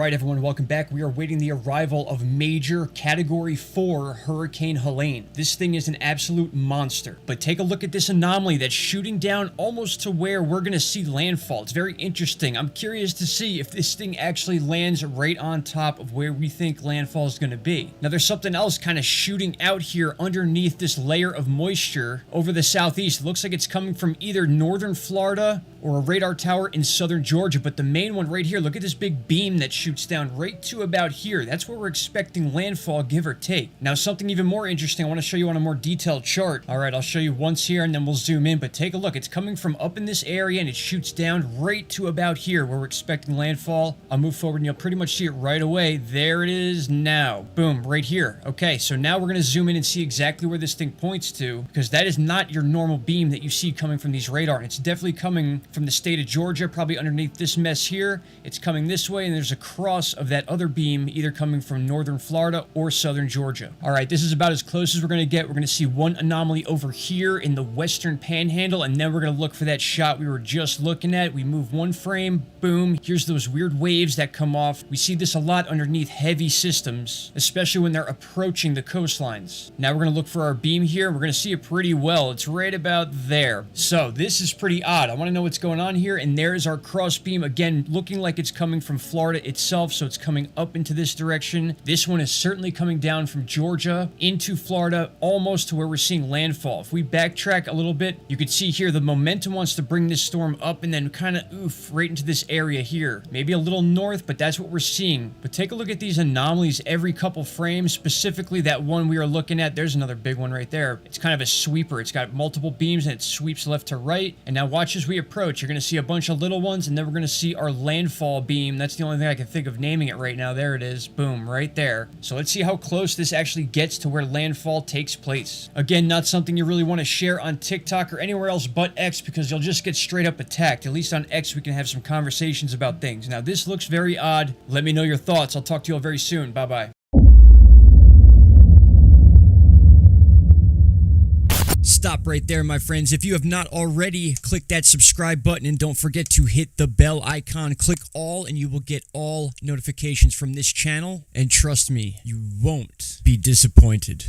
Alright everyone, welcome back. We are awaiting the arrival of major Category 4 Hurricane Helene. This thing is an absolute monster. But take a look at this anomaly that's shooting down almost to where we're going to see landfall. It's very interesting. I'm curious to see if this thing actually lands right on top of where we think landfall is going to be. Now there's something else kind of shooting out here underneath this layer of moisture over the southeast. It looks like it's coming from either northern Florida or a radar tower in southern Georgia, but the main one right here, look at this big beam that shoots down right to about here. That's where we're expecting landfall, give or take. Now, something even more interesting I want to show you on a more detailed chart. All right, I'll show you once here and then we'll zoom in, but take a look. It's coming from up in this area and it shoots down right to about here where we're expecting landfall. I'll move forward and you'll pretty much see it right away. There it is now. Boom, right here. Okay, so now we're going to zoom in and see exactly where this thing points to, because that is not your normal beam that you see coming from these radar. And it's definitely coming from the state of Georgia, probably underneath this mess here. It's coming this way, and there's a cross of that other beam either coming from northern Florida or southern Georgia. All right, this is about as close as we're going to get. We're going to see one anomaly over here in the western panhandle, and then we're going to look for that shot we were just looking at. We move one frame, boom. Here's those weird waves that come off. We see this a lot underneath heavy systems, especially when they're approaching the coastlines. Now we're going to look for our beam here. We're going to see it pretty well. It's right about there. So this is pretty odd. I want to know what's going on here, and there's our cross beam again, looking like it's coming from Florida itself, so it's coming up into this direction. This one is certainly coming down from Georgia into Florida, almost to where we're seeing landfall. If we backtrack a little bit, you can see here the momentum wants to bring this storm up and then kind of right into this area here. Maybe a little north, but that's what we're seeing. But take a look at these anomalies every couple frames, specifically that one we are looking at. There's another big one right there. It's kind of a sweeper. It's got multiple beams and it sweeps left to right. And now watch as we approach. You're going to see a bunch of little ones, and then we're going to see our landfall beam. That's the only thing I can think of naming it right now. There it is. Boom, right there. So let's see how close this actually gets to where landfall takes place. Again, not something you really want to share on TikTok or anywhere else but X, because you'll just get straight up attacked. At least on X we can have some conversations about things. Now this looks very odd. Let me know your thoughts. I'll talk to you all very soon. Bye-bye. Stop right there, my friends. If you have not already, click that subscribe button and don't forget to hit the bell icon. Click all and you will get all notifications from this channel. And trust me, you won't be disappointed.